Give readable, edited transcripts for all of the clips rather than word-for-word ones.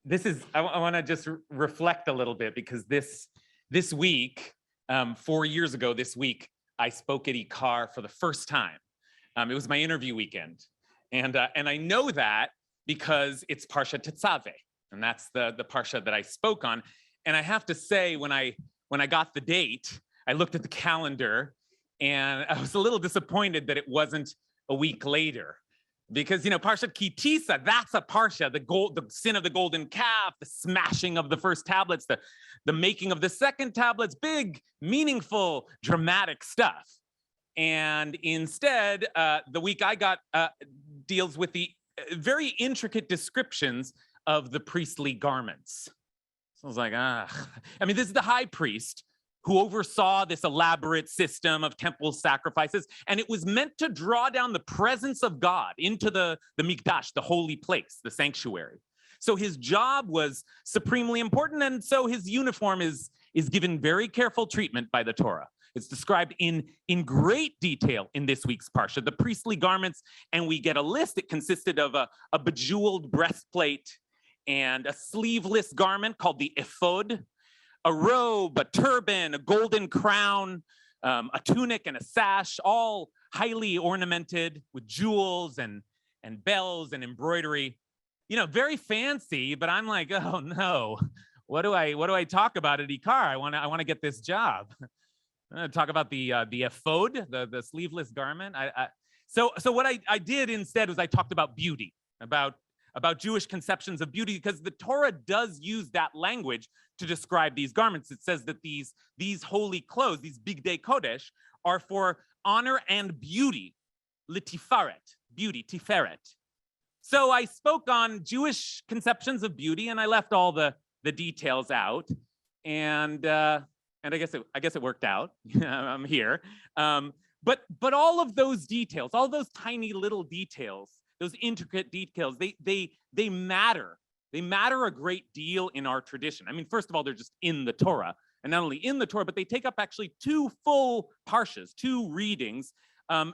I want to just reflect a little bit, because this week, 4 years ago this week, I spoke at Ikar for the first time. It was my interview weekend, and I know that because it's Parsha Tetzaveh, and that's the Parsha that I spoke on. And I have to say, when I got the date, I looked at the calendar, and I was a little disappointed that it wasn't a week later. Because, Parshat Ki Tisa, that's a Parsha, the sin of the golden calf, the smashing of the first tablets, the making of the second tablets, big, meaningful, dramatic stuff. And instead, the week I got deals with the very intricate descriptions of the priestly garments. So I was like, this is the high priest who oversaw this elaborate system of temple sacrifices, and it was meant to draw down the presence of God into the mikdash, the holy place, the sanctuary. So his job was supremely important, and so his uniform is given very careful treatment by the Torah. It's described in great detail in this week's Parsha, the priestly garments, and we get a list. It consisted of a bejeweled breastplate and a sleeveless garment called the ephod, a robe, a turban, a golden crown, a tunic and a sash, all highly ornamented with jewels and bells and embroidery. Very fancy, but I'm like, oh no, what do I talk about at Ikar? I want to get this job. I'm going to talk about the ephod, the sleeveless garment. So what I did instead was I talked about beauty, about Jewish conceptions of beauty, because the Torah does use that language to describe these garments. It says that these holy clothes, these bigdei kodesh, are for honor and beauty, litifaret, beauty, tiferet. So I spoke on Jewish conceptions of beauty, and I left all the details out, and I guess it worked out. I'm here, but all of those details, all those tiny little details, those intricate details, they matter. They matter a great deal in our tradition. First of all, they're just in the Torah, and not only in the Torah, but they take up actually 2 full parshas, 2 readings.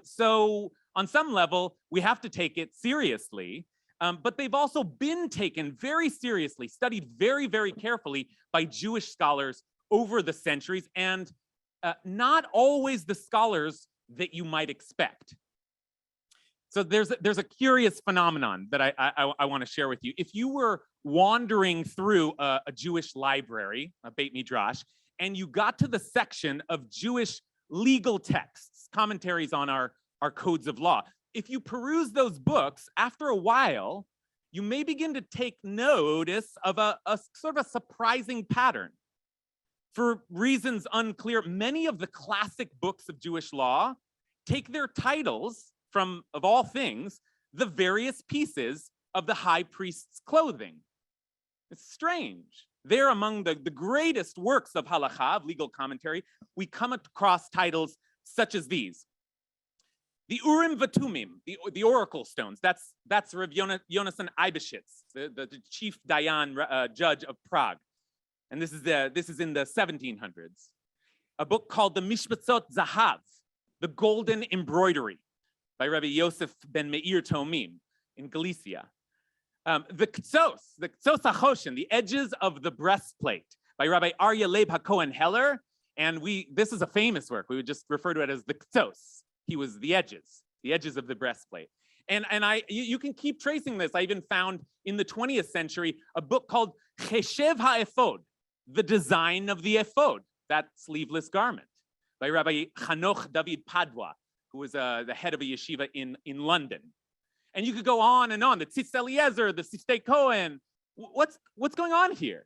So on some level, we have to take it seriously, but they've also been taken very seriously, studied very, very carefully by Jewish scholars over the centuries, and not always the scholars that you might expect. So there's a curious phenomenon that I want to share with you. If you were wandering through a Jewish library, a Beit Midrash, and you got to the section of Jewish legal texts, commentaries on our codes of law, if you peruse those books, after a while, you may begin to take notice of a sort of a surprising pattern. For reasons unclear, many of the classic books of Jewish law take their titles from, of all things, the various pieces of the high priest's clothing. It's strange. They're among the greatest works of halakha, of legal commentary. We come across titles such as these. The Urim Vatumim, the oracle stones. That's Rav Yonasan Eibeshitz, the chief Dayan judge of Prague. And this is in the 1700s. A book called the Mishpatzot Zahav, the golden embroidery, by Rabbi Yosef ben Meir Tomim in Galicia. The Ktzos HaChoshen, the edges of the breastplate, by Rabbi Aryeh Leib HaKohen Heller. And this is a famous work. We would just refer to it as the Ktzos. He was the edges of the breastplate. And you can keep tracing this. I even found in the 20th century a book called Cheshev HaEphod, the design of the ephod, that sleeveless garment, by Rabbi Chanoch David Padua, who was the head of a yeshiva in London. And you could go on and on. The Tzitz Eliezer, the Siftei Cohen. What's going on here?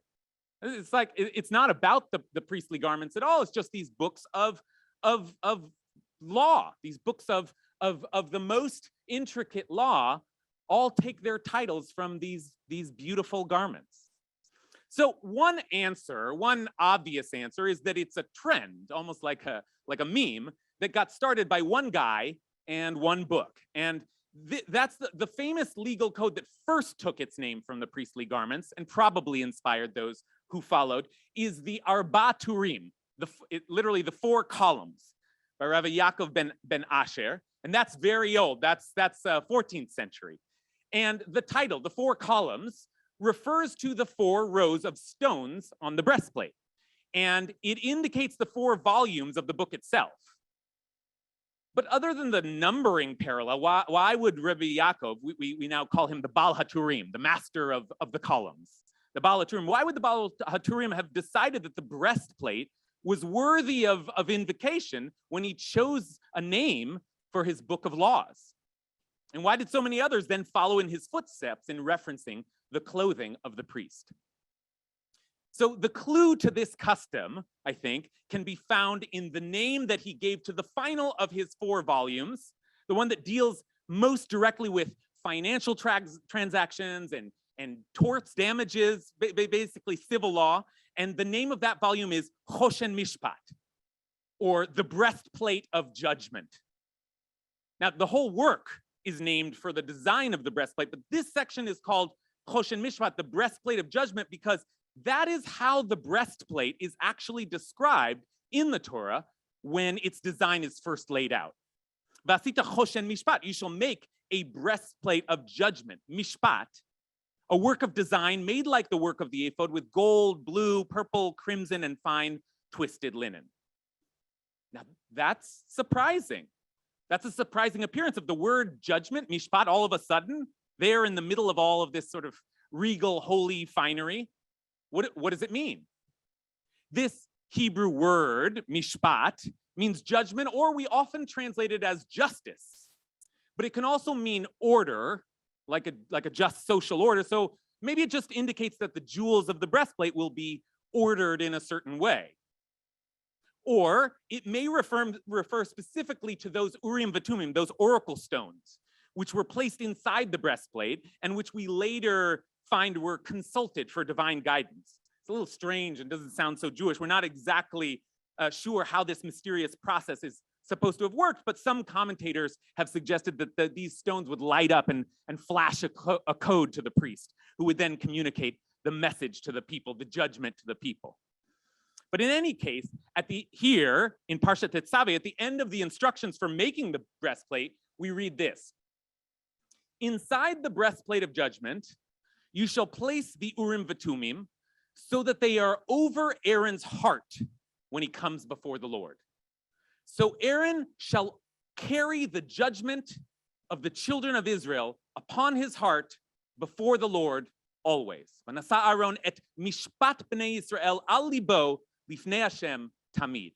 It's like it's not about the priestly garments at all. It's just these books of law. These books of the most intricate law all take their titles from these beautiful garments. So one obvious answer is that it's a trend, almost like a meme, that got started by one guy and one book. And that's the famous legal code that first took its name from the priestly garments and probably inspired those who followed, is the Arba Turim, literally the 4 columns, by Rabbi Yaakov ben Asher. And that's very old. That's 14th century. And the title, the 4 columns, refers to the 4 rows of stones on the breastplate, and it indicates the 4 volumes of the book itself. But other than the numbering parallel, why would Rabbi Yaakov, we now call him the Baal HaTurim, the master of the columns, the Baal HaTurim, why would the Baal HaTurim have decided that the breastplate was worthy of invocation when he chose a name for his book of laws? And why did so many others then follow in his footsteps in referencing the clothing of the priest? So the clue to this custom, I think, can be found in the name that he gave to the final of his 4 volumes, the one that deals most directly with financial transactions and torts, damages, basically civil law. And the name of that volume is Choshen Mishpat, or the Breastplate of Judgment. Now, the whole work is named for the design of the breastplate, but this section is called Choshen Mishpat, the Breastplate of Judgment, because that is how the breastplate is actually described in the Torah when its design is first laid out. Vasita Choshen Mishpat, you shall make a breastplate of judgment, Mishpat, a work of design made like the work of the ephod with gold, blue, purple, crimson, and fine twisted linen. Now, that's surprising. That's a surprising appearance of the word judgment, mishpat, all of a sudden, there in the middle of all of this sort of regal, holy finery. What does it mean? This Hebrew word, mishpat, means judgment, or we often translate it as justice. But it can also mean order, like a just social order. So maybe it just indicates that the jewels of the breastplate will be ordered in a certain way. Or it may refer specifically to those Urim V'Tumim, those oracle stones, which were placed inside the breastplate and which we later find were consulted for divine guidance. It's a little strange and doesn't sound so Jewish. We're not exactly sure how this mysterious process is supposed to have worked, but some commentators have suggested that these stones would light up and flash a code to the priest, who would then communicate the message to the people, the judgment to the people. But in any case, here in Parshat Tetzaveh, at the end of the instructions for making the breastplate, we read this. Inside the breastplate of judgment, you shall place the Urim V'Tumim so that they are over Aaron's heart when he comes before the Lord. So Aaron shall carry the judgment of the children of Israel upon his heart before the Lord always. V'nasa Aaron et mishpat bnei Yisrael al libo lifnei Hashem tamid.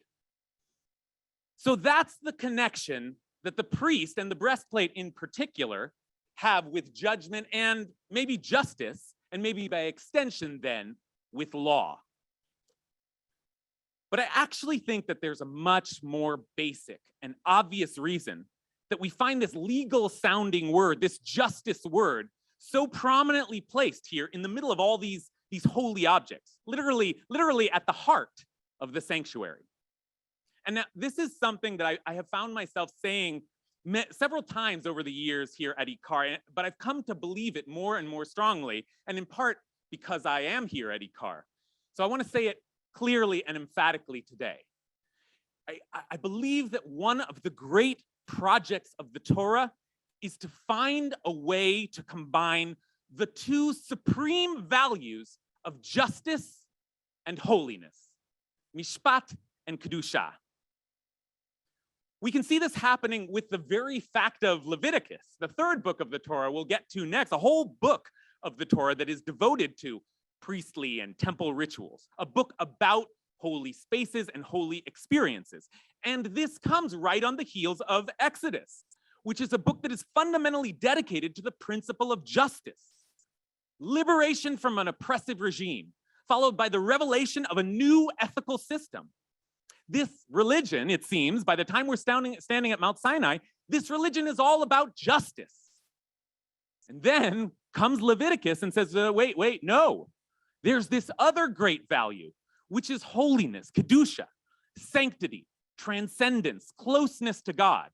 So that's the connection that the priest and the breastplate in particular have with judgment and maybe justice, and maybe by extension then with law. But I actually think that there's a much more basic and obvious reason that we find this legal sounding word, this justice word, so prominently placed here in the middle of all these holy objects, literally at the heart of the sanctuary. And now this is something that I have found myself saying several times over the years here at Ikar, but I've come to believe it more and more strongly, and in part because I am here at Ikar. So I want to say it clearly and emphatically today. I believe that one of the great projects of the Torah is to find a way to combine the 2 supreme values of justice and holiness, mishpat and kedusha. We can see this happening with the very fact of Leviticus, the 3rd book of the Torah we'll get to next, a whole book of the Torah that is devoted to priestly and temple rituals, a book about holy spaces and holy experiences. And this comes right on the heels of Exodus, which is a book that is fundamentally dedicated to the principle of justice, liberation from an oppressive regime, followed by the revelation of a new ethical system. This religion, it seems, by the time we're standing at Mount Sinai, this religion is all about justice. And then comes Leviticus and says, wait, no. There's this other great value, which is holiness, kedusha, sanctity, transcendence, closeness to God.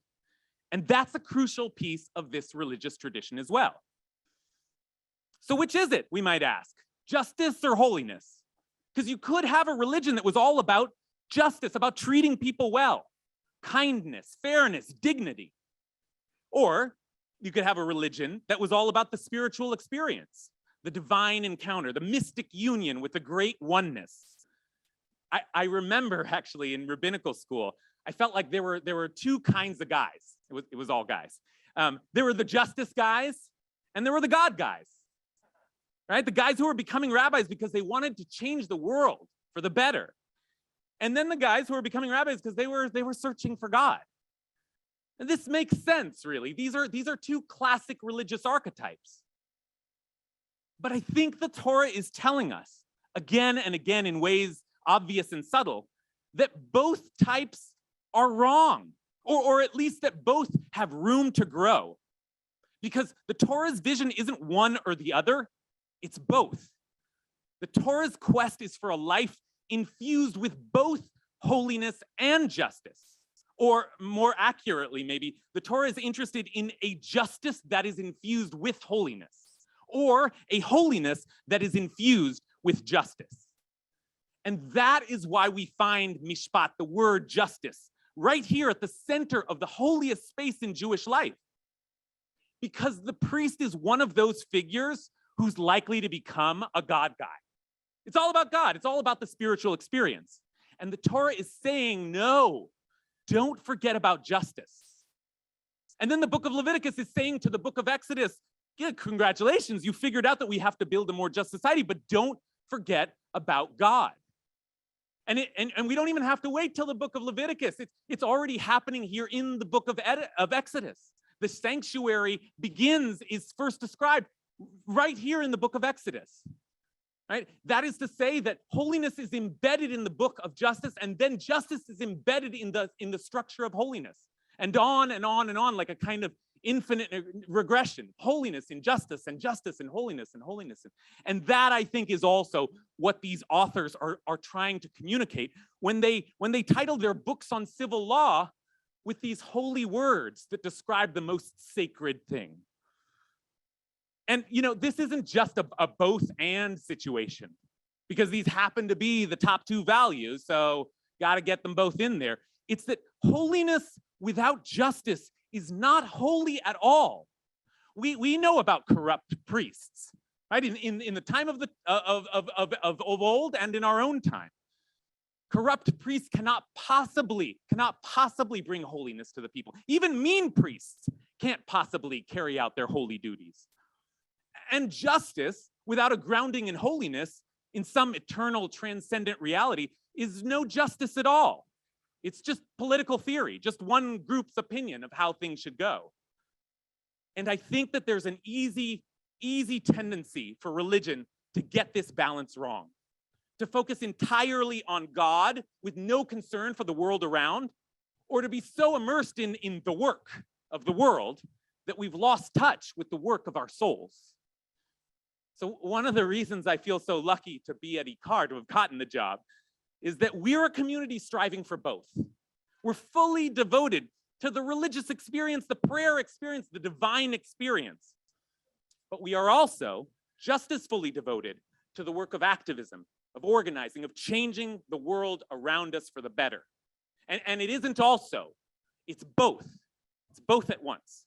And that's a crucial piece of this religious tradition as well. So which is it, we might ask? Justice or holiness? Because you could have a religion that was all about justice, about treating people well, kindness, fairness, dignity. Or you could have a religion that was all about the spiritual experience, the divine encounter, the mystic union with the great oneness. I remember actually in rabbinical school, I felt like there were two kinds of guys. It was all guys. There were the justice guys and there were the God guys, right? The guys who were becoming rabbis because they wanted to change the world for the better. And then the guys who were becoming rabbis because they were searching for God. And this makes sense, really. These are two classic religious archetypes. But I think the Torah is telling us again and again in ways obvious and subtle that both types are wrong, or at least that both have room to grow. Because the Torah's vision isn't one or the other, it's both. The Torah's quest is for a life infused with both holiness and justice. Or more accurately, maybe, the Torah is interested in a justice that is infused with holiness, or a holiness that is infused with justice. And that is why we find mishpat, the word justice, right here at the center of the holiest space in Jewish life. Because the priest is one of those figures who's likely to become a God guy. It's all about God. It's all about the spiritual experience. And the Torah is saying, no, don't forget about justice. And then the book of Leviticus is saying to the book of Exodus, yeah, congratulations, you figured out that we have to build a more just society, but don't forget about God. And we don't even have to wait till the book of Leviticus. It's already happening here in the book of Exodus. The sanctuary is first described right here in the book of Exodus. Right? That is to say that holiness is embedded in the book of justice, and then justice is embedded in the structure of holiness, and on and on and on, like a kind of infinite regression. Holiness in justice, and justice in holiness, and holiness. And that, I think, is also what these authors are trying to communicate when they title their books on civil law with these holy words that describe the most sacred thing. And, this isn't just a both and situation, because these happen to be the top two values, so got to get them both in there. It's that holiness without justice is not holy at all. We know about corrupt priests, right? In the time of old and in our own time. Corrupt priests cannot possibly bring holiness to the people. Even mean priests can't possibly carry out their holy duties. And justice, without a grounding in holiness, in some eternal transcendent reality, is no justice at all. It's just political theory, just one group's opinion of how things should go. And I think that there's an easy tendency for religion to get this balance wrong, to focus entirely on God with no concern for the world around, or to be so immersed in the work of the world that we've lost touch with the work of our souls. So one of the reasons I feel so lucky to be at IKAR, to have gotten the job, is that we're a community striving for both. We're fully devoted to the religious experience, the prayer experience, the divine experience. But we are also just as fully devoted to the work of activism, of organizing, of changing the world around us for the better. And it isn't also, it's both. It's both at once.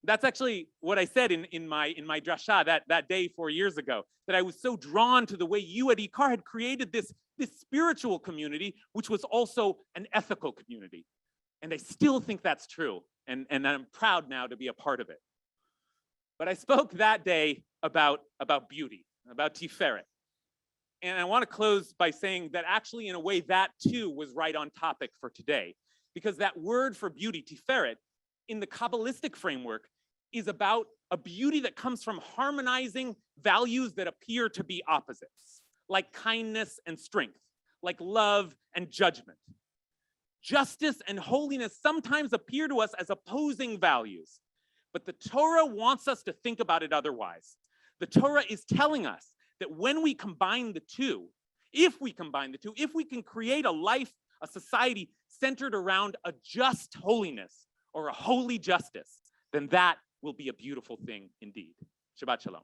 That's actually what I said in my drasha that day 4 years ago, that I was so drawn to the way you at IKAR had created this spiritual community, which was also an ethical community. And I still think that's true. And I'm proud now to be a part of it. But I spoke that day about beauty, about tiferet. And I want to close by saying that actually, in a way, that too was right on topic for today. Because that word for beauty, tiferet, in the Kabbalistic framework, is about a beauty that comes from harmonizing values that appear to be opposites, like kindness and strength, like love and judgment. Justice and holiness sometimes appear to us as opposing values, but the Torah wants us to think about it otherwise. The Torah is telling us that when we combine the two, if we can create a life, a society centered around a just holiness, or a holy justice, then that will be a beautiful thing indeed. Shabbat shalom.